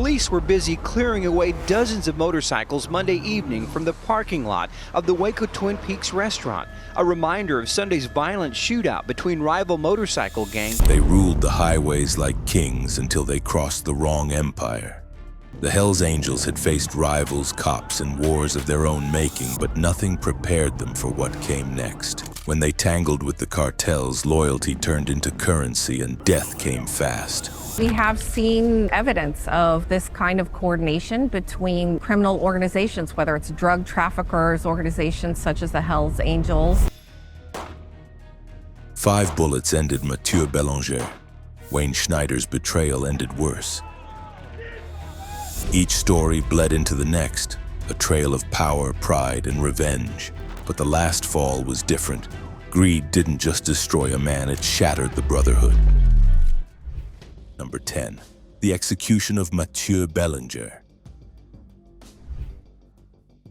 Police were busy clearing away dozens of motorcycles Monday evening from the parking lot of the Waco Twin Peaks restaurant, a reminder of Sunday's violent shootout between rival motorcycle gangs. They ruled the highways like kings until they crossed the wrong empire. The Hells Angels had faced rivals, cops, and wars of their own making, but nothing prepared them for what came next. When they tangled with the cartels, loyalty turned into currency and death came fast. We have seen evidence of this kind of coordination between criminal organizations, whether it's drug traffickers, organizations such as the Hells Angels. 5 bullets ended Mathieu Belenger. Wayne Schneider's betrayal ended worse. Each story bled into the next, a trail of power, pride, and revenge. But the last fall was different. Greed didn't just destroy a man, it shattered the brotherhood. Number 10. The execution of Mathieu Belenger.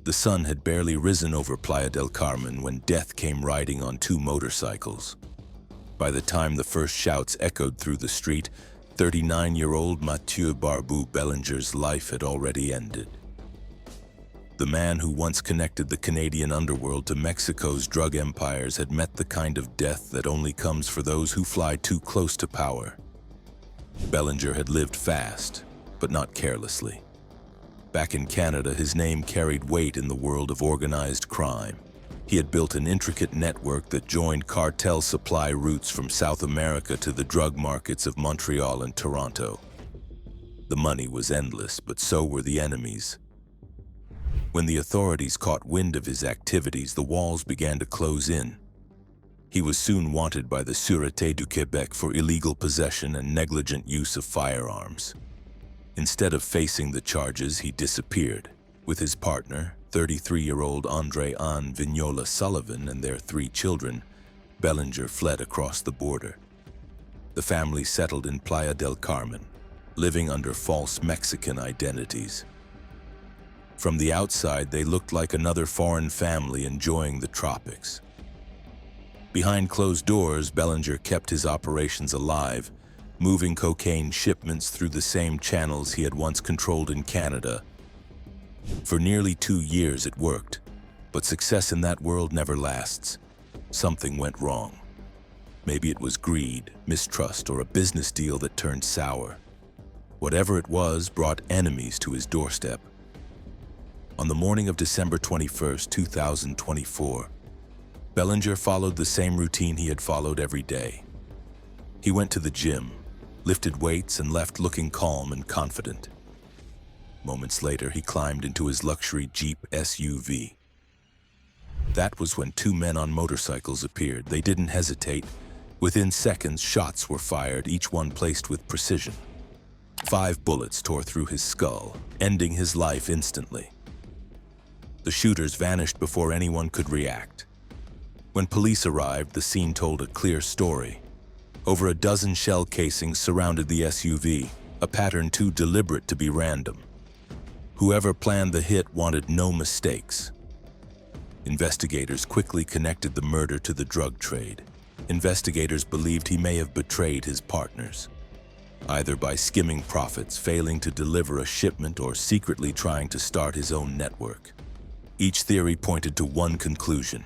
The sun had barely risen over Playa del Carmen when death came riding on 2 motorcycles. By the time the first shouts echoed through the street, 39-year-old Mathieu Belenger's life had already ended. The man who once connected the Canadian underworld to Mexico's drug empires had met the kind of death that only comes for those who fly too close to power. Belenger had lived fast, but not carelessly. Back in Canada, his name carried weight in the world of organized crime. He had built an intricate network that joined cartel supply routes from South America to the drug markets of Montreal and Toronto. The money was endless, but so were the enemies. When the authorities caught wind of his activities, the walls began to close in. He was soon wanted by the Sûreté du Québec for illegal possession and negligent use of firearms. Instead of facing the charges, he disappeared. With his partner, 33-year-old André-Anne Vignola Sullivan, and their 3 children, Belenger fled across the border. The family settled in Playa del Carmen, living under false Mexican identities. From the outside, they looked like another foreign family enjoying the tropics. Behind closed doors, Belenger kept his operations alive, moving cocaine shipments through the same channels he had once controlled in Canada. For nearly 2 years it worked, but success in that world never lasts. Something went wrong. Maybe it was greed, mistrust, or a business deal that turned sour. Whatever it was brought enemies to his doorstep. On the morning of December 21, 2024, Belenger followed the same routine he had followed every day. He went to the gym, lifted weights, and left looking calm and confident. Moments later, he climbed into his luxury Jeep SUV. That was when 2 men on motorcycles appeared. They didn't hesitate. Within seconds, shots were fired, each one placed with precision. 5 bullets tore through his skull, ending his life instantly. The shooters vanished before anyone could react. When police arrived, the scene told a clear story. Over a dozen shell casings surrounded the SUV, a pattern too deliberate to be random. Whoever planned the hit wanted no mistakes. Investigators quickly connected the murder to the drug trade. Investigators believed he may have betrayed his partners, either by skimming profits, failing to deliver a shipment, or secretly trying to start his own network. Each theory pointed to one conclusion: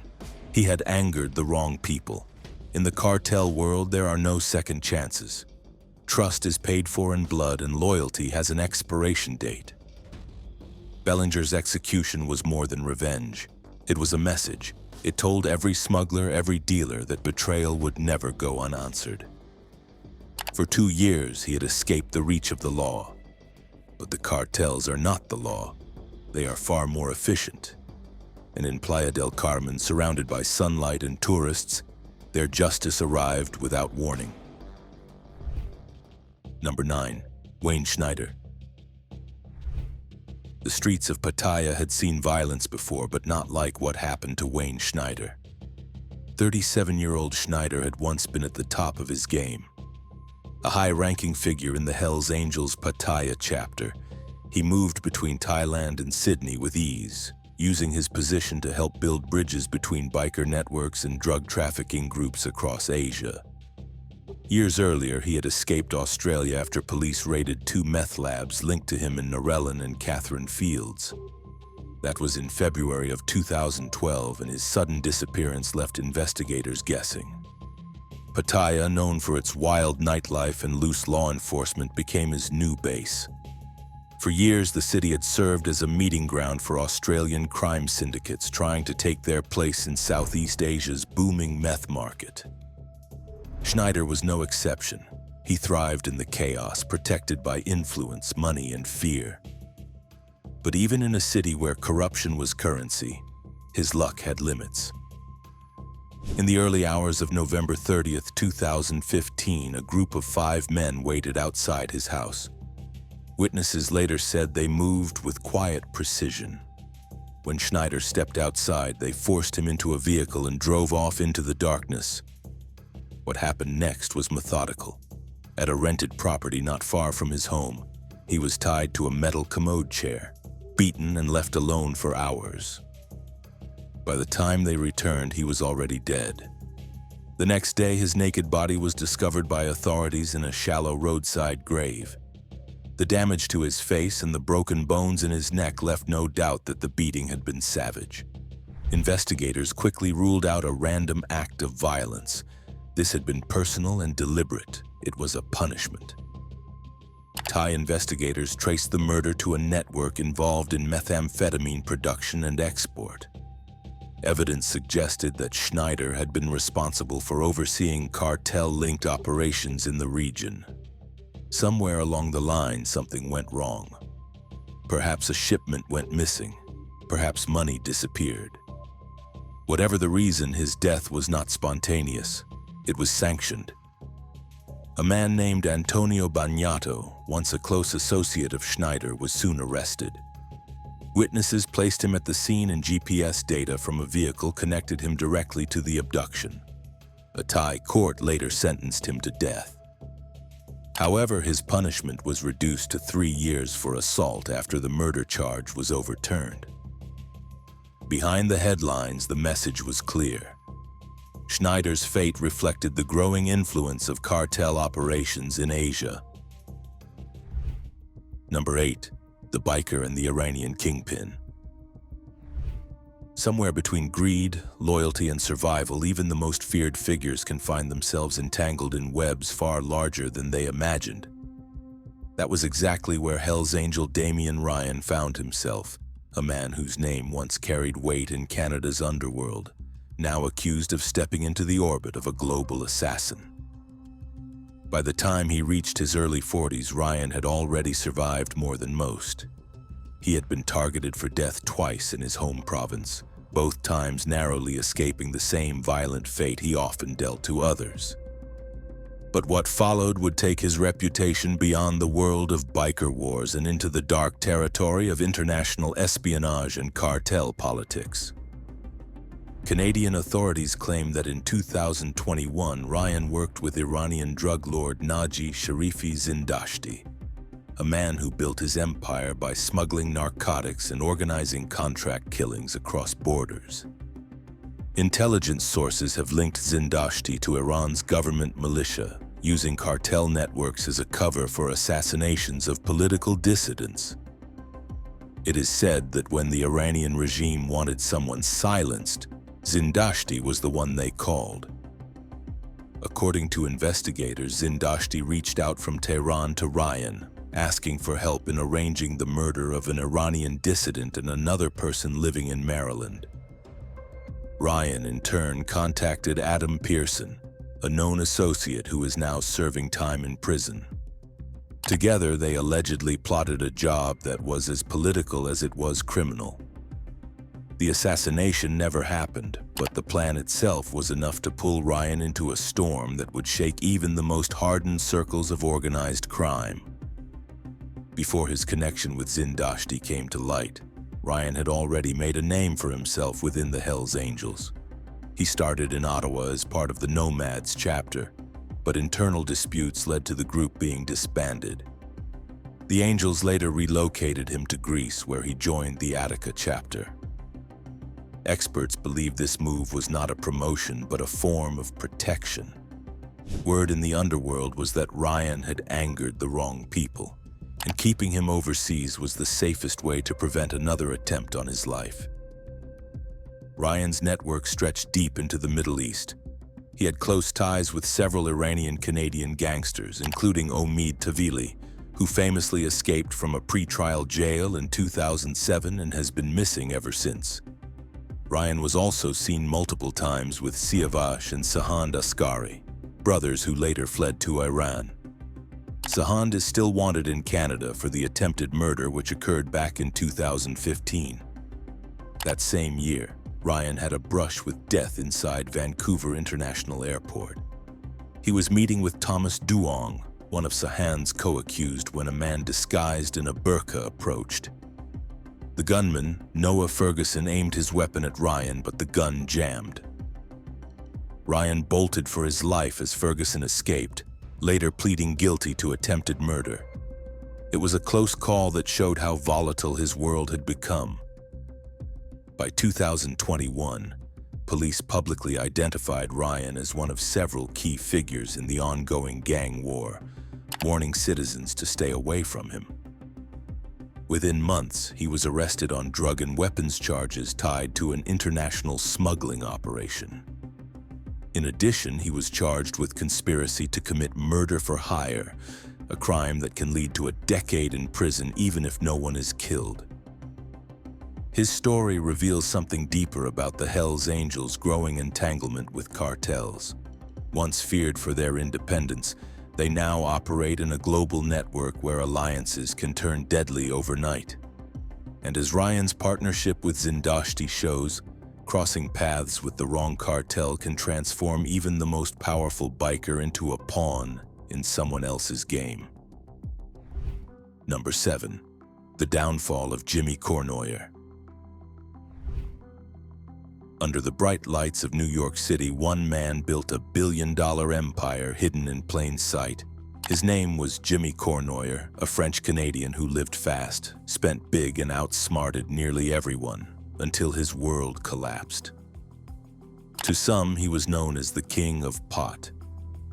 he had angered the wrong people. In the cartel world, there are no second chances. Trust is paid for in blood, and loyalty has an expiration date. Belenger's execution was more than revenge. It was a message. It told every smuggler, every dealer, that betrayal would never go unanswered. For 2 years, he had escaped the reach of the law. But the cartels are not the law. They are far more efficient. And in Playa del Carmen, surrounded by sunlight and tourists, their justice arrived without warning. Number 9. Wayne Schneider. The streets of Pattaya had seen violence before, but not like what happened to Wayne Schneider. 37-year-old Schneider had once been at the top of his game. A high-ranking figure in the Hells Angels Pattaya chapter, he moved between Thailand and Sydney with ease, using his position to help build bridges between biker networks and drug trafficking groups across Asia. Years earlier, he had escaped Australia after police raided 2 meth labs linked to him in Narellan and Catherine Fields. That was in February of 2012, and his sudden disappearance left investigators guessing. Pattaya, known for its wild nightlife and loose law enforcement, became his new base. For years, the city had served as a meeting ground for Australian crime syndicates trying to take their place in Southeast Asia's booming meth market. Schneider was no exception. He thrived in the chaos, protected by influence, money, and fear. But even in a city where corruption was currency, his luck had limits. In the early hours of November 30th, 2015, a group of 5 men waited outside his house. Witnesses later said they moved with quiet precision. When Schneider stepped outside, they forced him into a vehicle and drove off into the darkness. What happened next was methodical. At a rented property not far from his home, he was tied to a metal commode chair, beaten and left alone for hours. By the time they returned, he was already dead. The next day, his naked body was discovered by authorities in a shallow roadside grave. The damage to his face and the broken bones in his neck left no doubt that the beating had been savage. Investigators quickly ruled out a random act of violence. This had been personal and deliberate. It was a punishment. Thai investigators traced the murder to a network involved in methamphetamine production and export. Evidence suggested that Schneider had been responsible for overseeing cartel-linked operations in the region. Somewhere along the line, something went wrong. Perhaps a shipment went missing. Perhaps money disappeared. Whatever the reason, his death was not spontaneous. It was sanctioned. A man named Antonio Bagnato, once a close associate of Schneider, was soon arrested. Witnesses placed him at the scene, and GPS data from a vehicle connected him directly to the abduction. A Thai court later sentenced him to death. However, his punishment was reduced to 3 years for assault after the murder charge was overturned. Behind the headlines, the message was clear. Schneider's fate reflected the growing influence of cartel operations in Asia. Number 8. The biker and the Iranian kingpin. Somewhere between greed, loyalty, and survival, even the most feared figures can find themselves entangled in webs far larger than they imagined. That was exactly where Hell's Angel Damian Ryan found himself, a man whose name once carried weight in Canada's underworld, now accused of stepping into the orbit of a global assassin. By the time he reached his early 40s, Ryan had already survived more than most. He had been targeted for death twice in his home province, both times narrowly escaping the same violent fate he often dealt to others. But what followed would take his reputation beyond the world of biker wars and into the dark territory of international espionage and cartel politics. Canadian authorities claim that in 2021, Ryan worked with Iranian drug lord Naji Sharifi Zindashti, a man who built his empire by smuggling narcotics and organizing contract killings across borders. Intelligence sources have linked Zindashti to Iran's government militia, using cartel networks as a cover for assassinations of political dissidents. It is said that when the Iranian regime wanted someone silenced, Zindashti was the one they called. According to investigators, Zindashti reached out from Tehran to Ryan, asking for help in arranging the murder of an Iranian dissident and another person living in Maryland. Ryan, in turn, contacted Adam Pearson, a known associate who is now serving time in prison. Together, they allegedly plotted a job that was as political as it was criminal. The assassination never happened, but the plan itself was enough to pull Ryan into a storm that would shake even the most hardened circles of organized crime. Before his connection with Zindashti came to light, Ryan had already made a name for himself within the Hells Angels. He started in Ottawa as part of the Nomads chapter, but internal disputes led to the group being disbanded. The Angels later relocated him to Greece, where he joined the Attica chapter. Experts believe this move was not a promotion, but a form of protection. Word in the underworld was that Ryan had angered the wrong people, and keeping him overseas was the safest way to prevent another attempt on his life. Ryan's network stretched deep into the Middle East. He had close ties with several Iranian-Canadian gangsters, including Omid Tavili, who famously escaped from a pre-trial jail in 2007 and has been missing ever since. Ryan was also seen multiple times with Siavash and Sahand Askari, brothers who later fled to Iran. Sahand is still wanted in Canada for the attempted murder which occurred back in 2015. That same year, Ryan had a brush with death inside Vancouver International Airport. He was meeting with Thomas Duong, one of Sahand's co-accused, when a man disguised in a burqa approached. The gunman, Noah Ferguson, aimed his weapon at Ryan, but the gun jammed. Ryan bolted for his life as Ferguson escaped, later pleading guilty to attempted murder. It was a close call that showed how volatile his world had become. By 2021, police publicly identified Ryan as one of several key figures in the ongoing gang war, warning citizens to stay away from him. Within months, he was arrested on drug and weapons charges tied to an international smuggling operation. In addition, he was charged with conspiracy to commit murder for hire, a crime that can lead to a decade in prison even if no one is killed. His story reveals something deeper about the Hells Angels' growing entanglement with cartels. Once feared for their independence, they now operate in a global network where alliances can turn deadly overnight. And as Ryan's partnership with Zindashti shows, crossing paths with the wrong cartel can transform even the most powerful biker into a pawn in someone else's game. Number 7. The downfall of Jimmy Cornoyer. Under the bright lights of New York City, one man built a billion-dollar empire hidden in plain sight. His name was Jimmy Cornoyer, a French-Canadian who lived fast, spent big, and outsmarted nearly everyone until his world collapsed. To some, he was known as the King of Pot.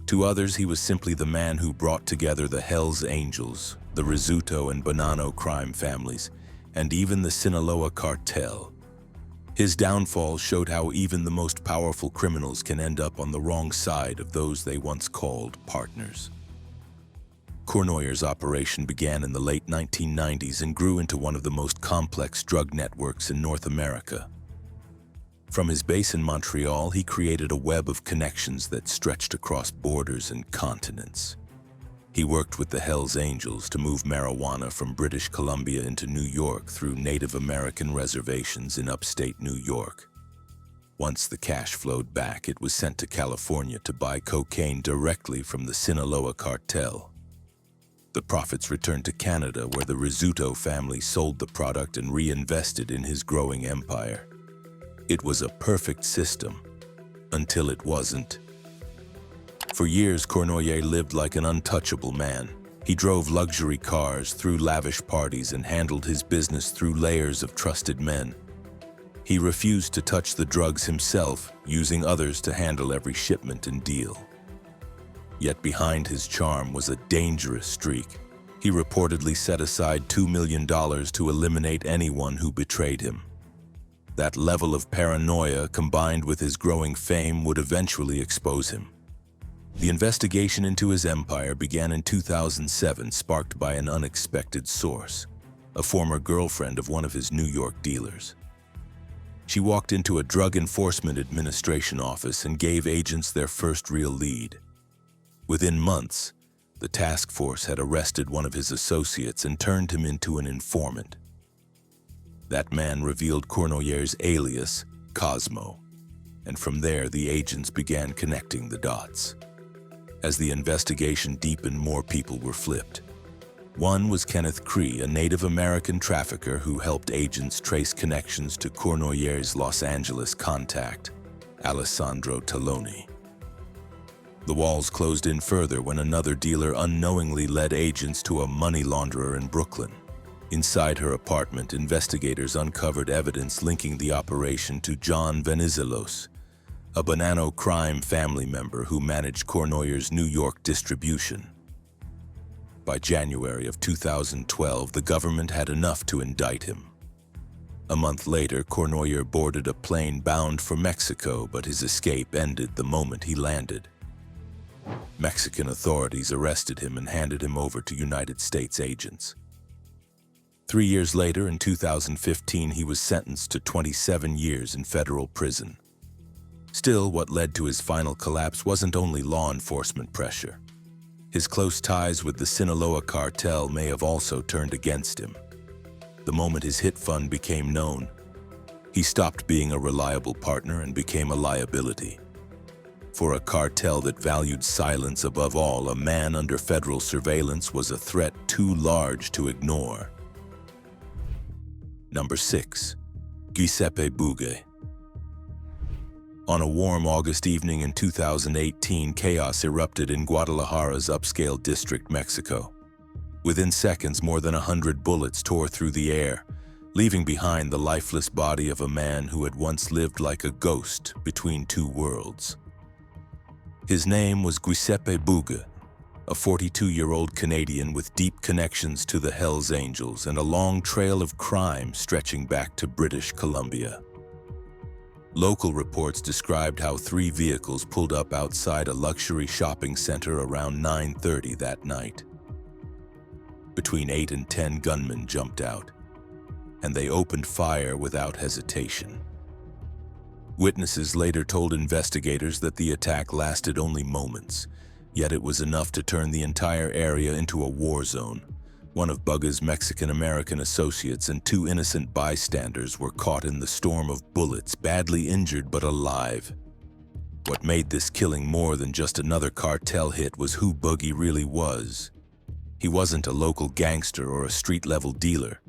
To others, he was simply the man who brought together the Hells Angels, the Rizzuto and Bonanno crime families, and even the Sinaloa cartel. His downfall showed how even the most powerful criminals can end up on the wrong side of those they once called partners. Cornoyer's operation began in the late 1990s and grew into one of the most complex drug networks in North America. From his base in Montreal, he created a web of connections that stretched across borders and continents. He worked with the Hells Angels to move marijuana from British Columbia into New York through Native American reservations in upstate New York. Once the cash flowed back, it was sent to California to buy cocaine directly from the Sinaloa cartel. The profits returned to Canada, where the Rizzuto family sold the product and reinvested in his growing empire. It was a perfect system, until it wasn't. For years, Cornoyer lived like an untouchable man. He drove luxury cars, threw lavish parties, and handled his business through layers of trusted men. He refused to touch the drugs himself, using others to handle every shipment and deal. Yet behind his charm was a dangerous streak. He reportedly set aside $2 million to eliminate anyone who betrayed him. That level of paranoia, combined with his growing fame, would eventually expose him. The investigation into his empire began in 2007, sparked by an unexpected source, a former girlfriend of one of his New York dealers. She walked into a Drug Enforcement Administration office and gave agents their first real lead. Within months, the task force had arrested one of his associates and turned him into an informant. That man revealed Cornoyer's alias, Cosmo, and from there the agents began connecting the dots. As the investigation deepened, more people were flipped. One was Kenneth Cree, a Native American trafficker who helped agents trace connections to Cornoyer's Los Angeles contact, Alessandro Taloni. The walls closed in further when another dealer unknowingly led agents to a money launderer in Brooklyn. Inside her apartment, investigators uncovered evidence linking the operation to John Venizelos, a Bonanno crime family member who managed Cornoyer's New York distribution. By January of 2012, the government had enough to indict him. A month later, Cornoyer boarded a plane bound for Mexico, but his escape ended the moment he landed. Mexican authorities arrested him and handed him over to United States agents. 3 years later, in 2015, he was sentenced to 27 years in federal prison. Still, what led to his final collapse wasn't only law enforcement pressure. His close ties with the Sinaloa cartel may have also turned against him. The moment his hit fund became known, he stopped being a reliable partner and became a liability. For a cartel that valued silence above all, a man under federal surveillance was a threat too large to ignore. Number 6. Geppe Bug. On a warm August evening in 2018, chaos erupted in Guadalajara's upscale district, Mexico. Within seconds, more than 100 bullets tore through the air, leaving behind the lifeless body of a man who had once lived like a ghost between two worlds. His name was Geppe Bug, a 42-year-old Canadian with deep connections to the Hells Angels and a long trail of crime stretching back to British Columbia. Local reports described how 3 vehicles pulled up outside a luxury shopping center around 9:30 that night. Between 8 and 10 gunmen jumped out, and they opened fire without hesitation. Witnesses later told investigators that the attack lasted only moments, yet it was enough to turn the entire area into a war zone. One of Bug's Mexican-American associates and 2 innocent bystanders were caught in the storm of bullets, badly injured but alive. What made this killing more than just another cartel hit was who Buggy really was. He wasn't a local gangster or a street-level dealer.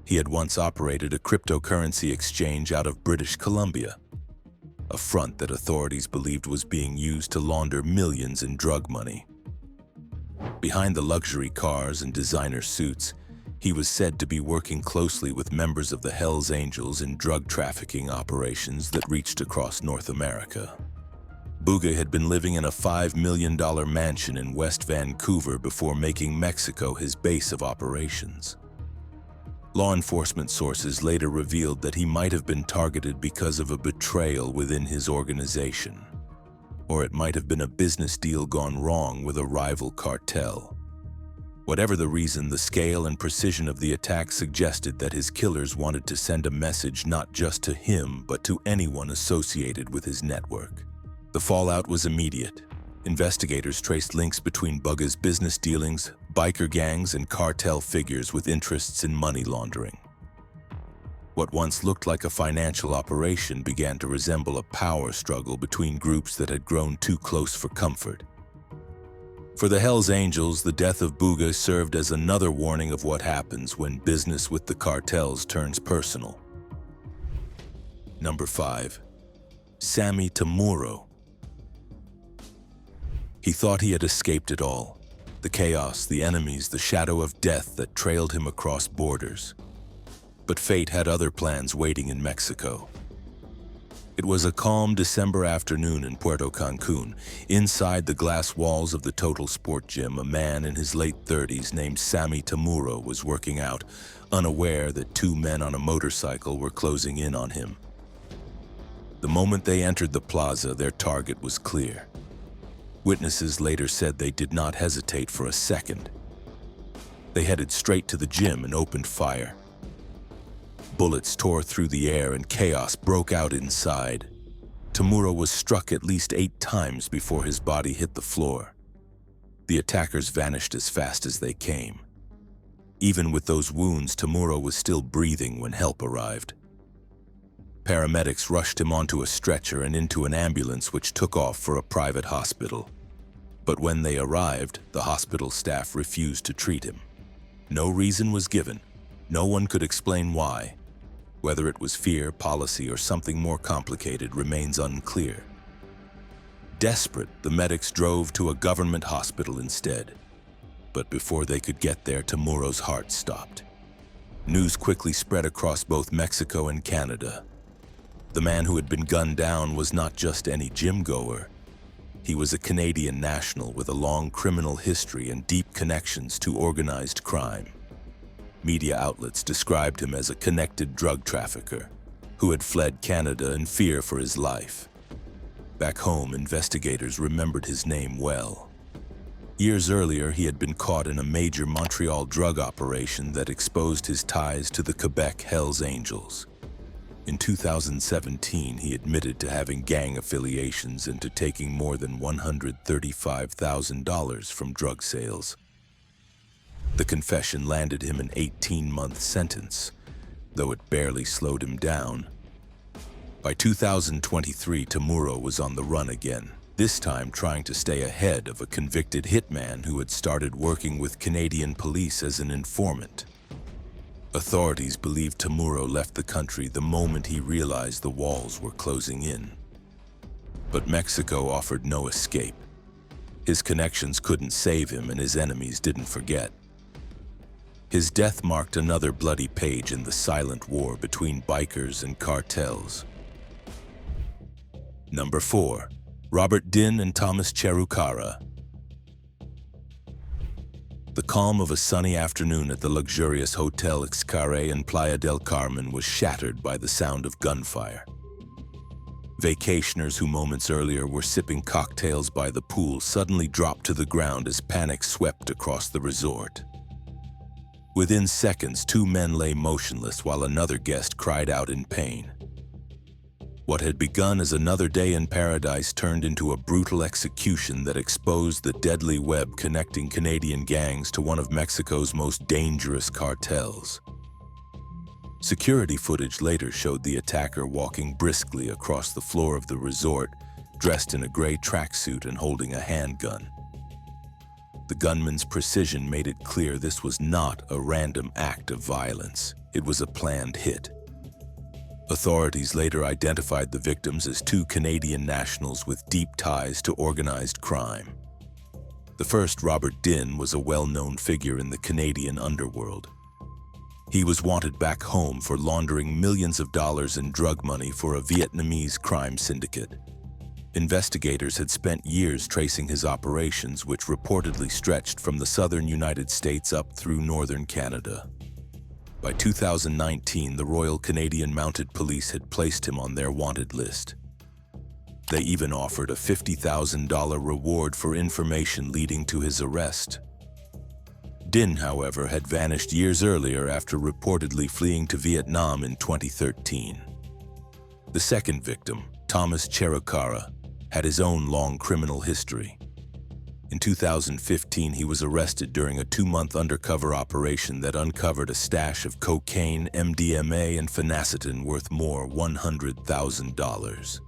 He had once operated a cryptocurrency exchange out of British Columbia, a front that authorities believed was being used to launder millions in drug money. Behind the luxury cars and designer suits, he was said to be working closely with members of the Hells Angels in drug trafficking operations that reached across North America. Bug had been living in a $5 million mansion in West Vancouver before making Mexico his base of operations. Law enforcement sources later revealed that he might have been targeted because of a betrayal within his organization, or it might have been a business deal gone wrong with a rival cartel. Whatever the reason, the scale and precision of the attack suggested that his killers wanted to send a message not just to him, but to anyone associated with his network. The fallout was immediate. Investigators traced links between Bug's business dealings, biker gangs, and cartel figures with interests in money laundering. What once looked like a financial operation began to resemble a power struggle between groups that had grown too close for comfort. For the Hells Angels, the death of Bug served as another warning of what happens when business with the cartels turns personal. Number 5. Sammy Tamuro. He thought he had escaped it all. The chaos, the enemies, the shadow of death that trailed him across borders. But fate had other plans waiting in Mexico. It was a calm December afternoon in Puerto Cancun. Inside the glass walls of the Total Sport Gym, a man in his late 30s named Sammy Tamuro was working out, unaware that 2 men on a motorcycle were closing in on him. The moment they entered the plaza, their target was clear. Witnesses later said they did not hesitate for a second. They headed straight to the gym and opened fire. Bullets tore through the air and chaos broke out inside. Tamuro was struck at least 8 times before his body hit the floor. The attackers vanished as fast as they came. Even with those wounds, Tamuro was still breathing when help arrived. Paramedics rushed him onto a stretcher and into an ambulance which took off for a private hospital. But when they arrived, the hospital staff refused to treat him. No reason was given. No one could explain why. Whether it was fear, policy, or something more complicated remains unclear. Desperate, the medics drove to a government hospital instead. But before they could get there, Tamuro's heart stopped. News quickly spread across both Mexico and Canada. The man who had been gunned down was not just any gym goer. He was a Canadian national with a long criminal history and deep connections to organized crime. Media outlets described him as a connected drug trafficker who had fled Canada in fear for his life. Back home, investigators remembered his name well. Years earlier, he had been caught in a major Montreal drug operation that exposed his ties to the Quebec Hells Angels. In 2017, he admitted to having gang affiliations and to taking more than $135,000 from drug sales. The confession landed him an 18-month sentence, though it barely slowed him down. By 2023, Tamuro was on the run again, this time trying to stay ahead of a convicted hitman who had started working with Canadian police as an informant. Authorities believe Tamuro left the country the moment he realized the walls were closing in. But Mexico offered no escape. His connections couldn't save him, and his enemies didn't forget. His death marked another bloody page in the silent war between bikers and cartels. Number 4. Robert Din and Thomas Cherucara. The calm of a sunny afternoon at the luxurious Hotel Xcaret in Playa del Carmen was shattered by the sound of gunfire. Vacationers who moments earlier were sipping cocktails by the pool suddenly dropped to the ground as panic swept across the resort. Within seconds, 2 men lay motionless while another guest cried out in pain. What had begun as another day in paradise turned into a brutal execution that exposed the deadly web connecting Canadian gangs to one of Mexico's most dangerous cartels. Security footage later showed the attacker walking briskly across the floor of the resort, dressed in a gray tracksuit and holding a handgun. The gunman's precision made it clear this was not a random act of violence. It was a planned hit. Authorities later identified the victims as 2 Canadian nationals with deep ties to organized crime. The first, Robert Din, was a well-known figure in the Canadian underworld. He was wanted back home for laundering millions of dollars in drug money for a Vietnamese crime syndicate. Investigators had spent years tracing his operations, which reportedly stretched from the southern United States up through northern Canada. By 2019, the Royal Canadian Mounted Police had placed him on their wanted list. They even offered a $50,000 reward for information leading to his arrest. Din, however, had vanished years earlier after reportedly fleeing to Vietnam in 2013. The second victim, Thomas Cherucara, had his own long criminal history. In 2015, he was arrested during a 2-month undercover operation that uncovered a stash of cocaine, MDMA, and phenacetin worth more $100,000.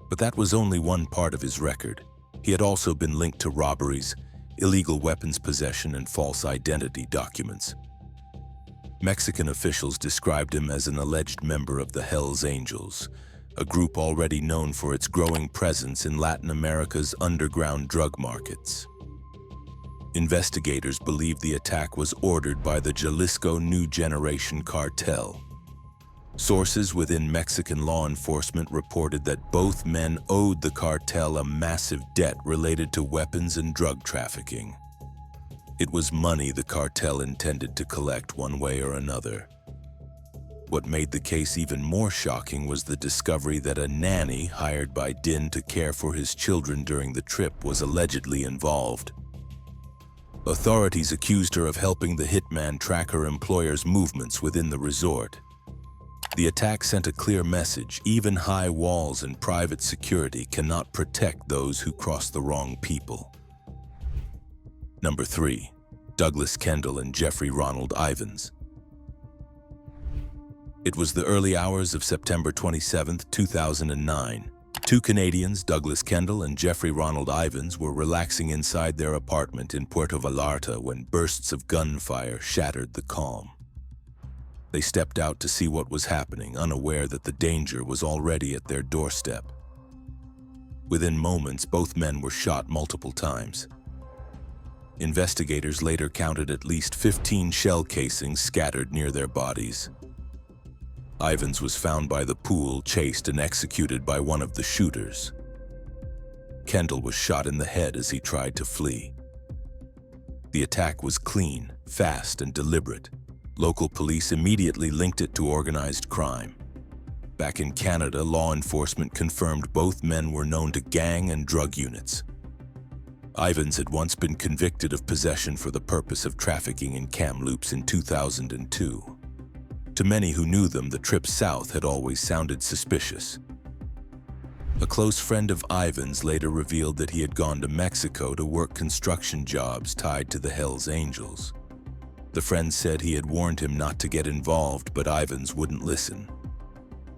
But that was only one part of his record. He had also been linked to robberies, illegal weapons possession, and false identity documents. Mexican officials described him as an alleged member of the Hells Angels, a group already known for its growing presence in Latin America's underground drug markets. Investigators believe the attack was ordered by the Jalisco New Generation Cartel. Sources within Mexican law enforcement reported that both men owed the cartel a massive debt related to weapons and drug trafficking. It was money the cartel intended to collect one way or another. What made the case even more shocking was the discovery that a nanny hired by Din to care for his children during the trip was allegedly involved. Authorities accused her of helping the hitman track her employer's movements within the resort. The attack sent a clear message: even high walls and private security cannot protect those who cross the wrong people. Number 3. Douglas Kendall and Jeffrey Ronald Ivans. It was the early hours of September 27, 2009. 2 Canadians, Douglas Kendall and Jeffrey Ronald Ivans, were relaxing inside their apartment in Puerto Vallarta when bursts of gunfire shattered the calm. They stepped out to see what was happening, unaware that the danger was already at their doorstep. Within moments, both men were shot multiple times. Investigators later counted at least 15 shell casings scattered near their bodies. Ivans was found by the pool, chased and executed by one of the shooters. Kendall was shot in the head as he tried to flee. The attack was clean, fast, and deliberate. Local police immediately linked it to organized crime. Back in Canada, law enforcement confirmed both men were known to gang and drug units. Ivans had once been convicted of possession for the purpose of trafficking in Kamloops in 2002. To many who knew them, the trip south had always sounded suspicious. A close friend of Ivans later revealed that he had gone to Mexico to work construction jobs tied to the Hells Angels. The friend said he had warned him not to get involved, but Ivans wouldn't listen.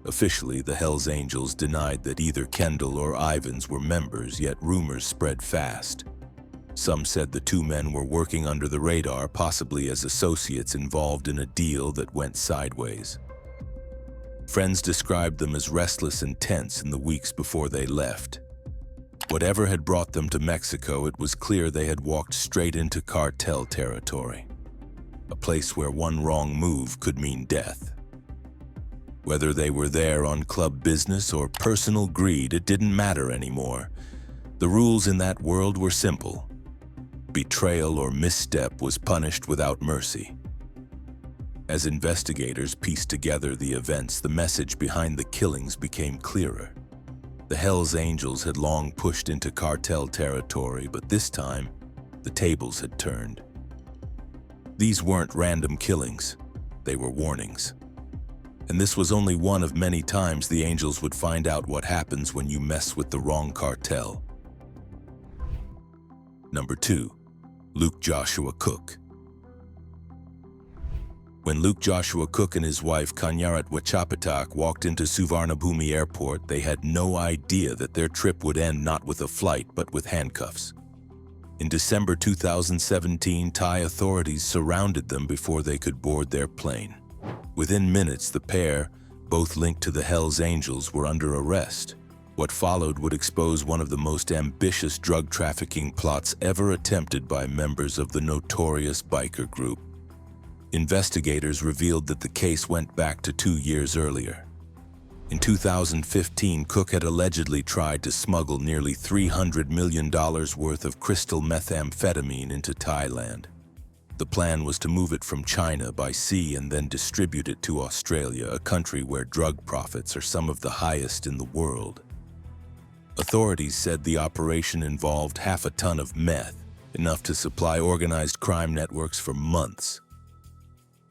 Officially, the Hells Angels denied that either Kendall or Ivans were members, yet rumors spread fast. Some said the two men were working under the radar, possibly as associates involved in a deal that went sideways. Friends described them as restless and tense in the weeks before they left. Whatever had brought them to Mexico, it was clear they had walked straight into cartel territory, a place where one wrong move could mean death. Whether they were there on club business or personal greed, it didn't matter anymore. The rules in that world were simple. Betrayal or misstep was punished without mercy. As investigators pieced together the events, the message behind the killings became clearer. The Hells Angels had long pushed into cartel territory, but this time, the tables had turned. These weren't random killings, they were warnings. And this was only one of many times the Angels would find out what happens when you mess with the wrong cartel. Number 2. Luke Joshua Cook. When Luke Joshua Cook and his wife Cornoyer Wachapatak walked into Suvarnabhumi Airport, they had no idea that their trip would end not with a flight but with handcuffs. In December 2017, Thai authorities surrounded them before they could board their plane. Within minutes, the pair, both linked to the Hells Angels, were under arrest. What followed would expose one of the most ambitious drug trafficking plots ever attempted by members of the notorious biker group. Investigators revealed that the case went back to 2 years earlier. In 2015, Cook had allegedly tried to smuggle nearly $300 million worth of crystal methamphetamine into Thailand. The plan was to move it from China by sea and then distribute it to Australia, a country where drug profits are some of the highest in the world. Authorities said the operation involved 1/2 ton of meth, enough to supply organized crime networks for months.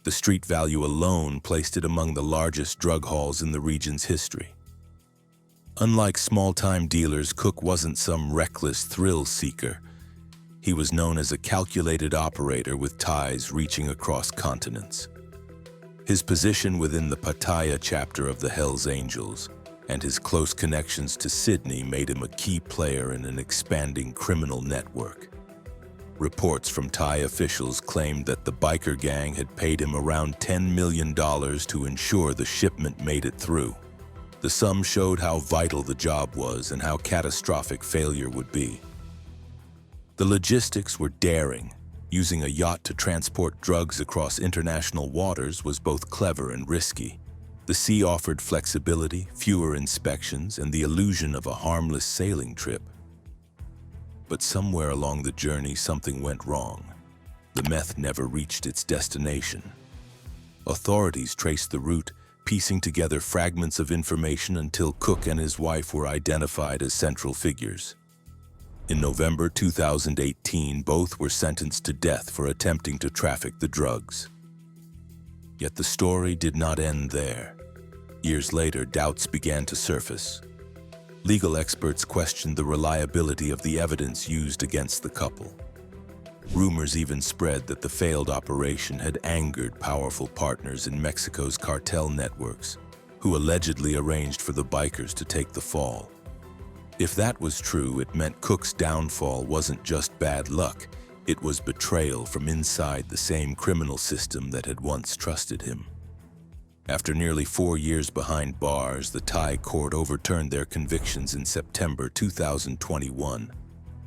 The street value alone placed it among the largest drug hauls in the region's history. Unlike small-time dealers, Cook wasn't some reckless thrill seeker. He was known as a calculated operator with ties reaching across continents. His position within the Pattaya chapter of the Hells Angels and his close connections to Sydney made him a key player in an expanding criminal network. Reports from Thai officials claimed that the biker gang had paid him around $10 million to ensure the shipment made it through. The sum showed how vital the job was and how catastrophic failure would be. The logistics were daring. Using a yacht to transport drugs across international waters was both clever and risky. The sea offered flexibility, fewer inspections, and the illusion of a harmless sailing trip. But somewhere along the journey, something went wrong. The meth never reached its destination. Authorities traced the route, piecing together fragments of information until Cook and his wife were identified as central figures. In November 2018, both were sentenced to death for attempting to traffic the drugs. Yet the story did not end there. Years later, doubts began to surface. Legal experts questioned the reliability of the evidence used against the couple. Rumors even spread that the failed operation had angered powerful partners in Mexico's cartel networks, who allegedly arranged for the bikers to take the fall. If that was true, it meant Cook's downfall wasn't just bad luck, it was betrayal from inside the same criminal system that had once trusted him. After nearly 4 years behind bars, the Thai court overturned their convictions in September 2021,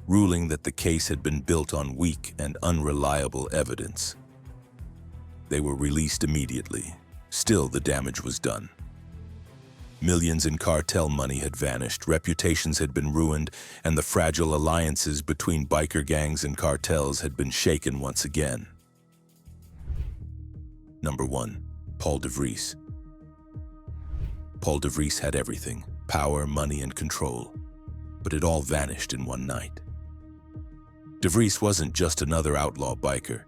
ruling that the case had been built on weak and unreliable evidence. They were released immediately, Still, the damage was done. Millions in cartel money had vanished, reputations had been ruined, and the fragile alliances between biker gangs and cartels had been shaken once again. Number 1. Paul Dere. Paul Dere had everything: power, money, and control. But it all vanished in one night. Dere wasn't just another outlaw biker.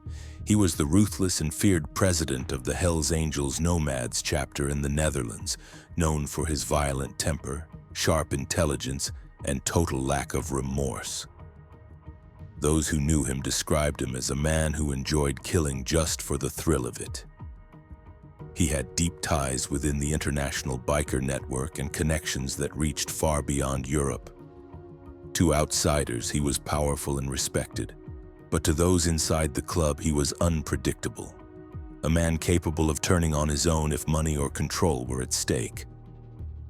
He was the ruthless and feared president of the Hells Angels Nomads chapter in the Netherlands, known for his violent temper, sharp intelligence, and total lack of remorse. Those who knew him described him as a man who enjoyed killing just for the thrill of it. He had deep ties within the international biker network and connections that reached far beyond Europe. To outsiders, he was powerful and respected, but to those inside the club, he was unpredictable. A man capable of turning on his own if money or control were at stake.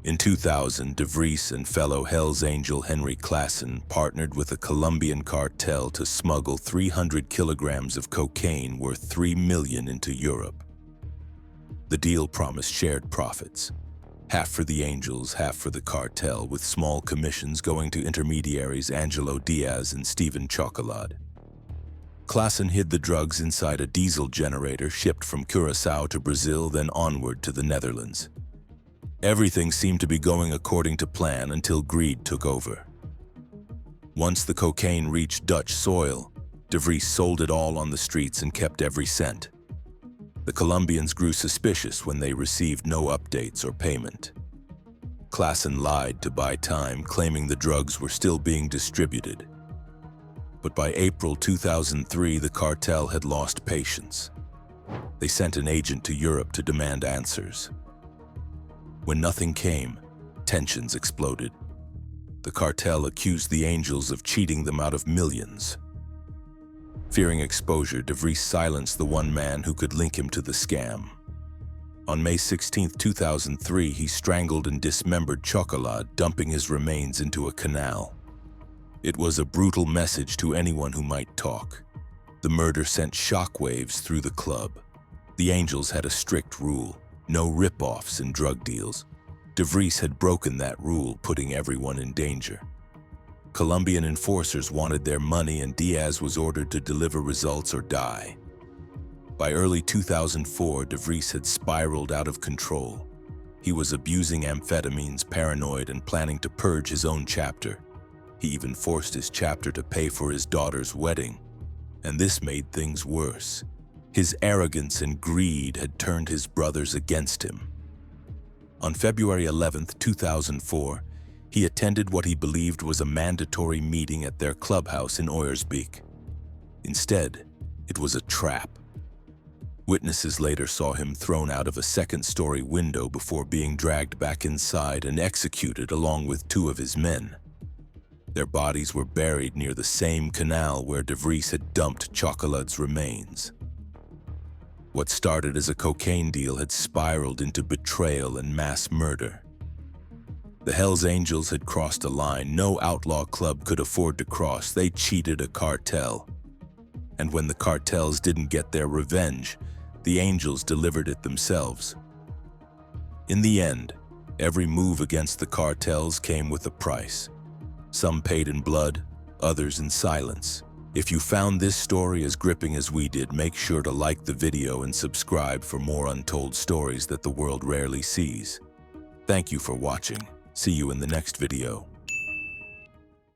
In 2000, Dere and fellow Hells Angel Henry Claassen partnered with a Colombian cartel to smuggle 300 kilograms of cocaine worth $3 million into Europe. The deal promised shared profits. Half for the Angels, half for the cartel, with small commissions going to intermediaries Angelo Diaz and Steven Chocolade. Claassen hid the drugs inside a diesel generator shipped from Curaçao to Brazil, then onward to the Netherlands. Everything seemed to be going according to plan until greed took over. Once the cocaine reached Dutch soil, Dere sold it all on the streets and kept every cent. The Colombians grew suspicious when they received no updates or payment. Claassen lied to buy time, claiming the drugs were still being distributed. But by April 2003, the cartel had lost patience. They sent an agent to Europe to demand answers. When nothing came, tensions exploded. The cartel accused the Angels of cheating them out of millions. Fearing exposure, Dere silenced the one man who could link him to the scam. On May 16, 2003, he strangled and dismembered Chocolade, dumping his remains into a canal. It was a brutal message to anyone who might talk. The murder sent shockwaves through the club. The Angels had a strict rule: no rip-offs in drug deals. Dere had broken that rule, putting everyone in danger. Colombian enforcers wanted their money, and Diaz was ordered to deliver results or die. By early 2004, Dere had spiraled out of control. He was abusing amphetamines, paranoid, and planning to purge his own chapter. He even forced his chapter to pay for his daughter's wedding. And this made things worse. His arrogance and greed had turned his brothers against him. On February 11, 2004, he attended what he believed was a mandatory meeting at their clubhouse in Oyersbeek. Instead, it was a trap. Witnesses later saw him thrown out of a second-story window before being dragged back inside and executed along with 2 of his men. Their bodies were buried near the same canal where Dere had dumped Chocolade's remains. What started as a cocaine deal had spiraled into betrayal and mass murder. The Hells Angels had crossed a line no outlaw club could afford to cross. They cheated a cartel. And when the cartels didn't get their revenge, the Angels delivered it themselves. In the end, every move against the cartels came with a price. Some paid in blood, others in silence. If you found this story as gripping as we did, make sure to like the video and subscribe for more untold stories that the world rarely sees. Thank you for watching. See you in the next video.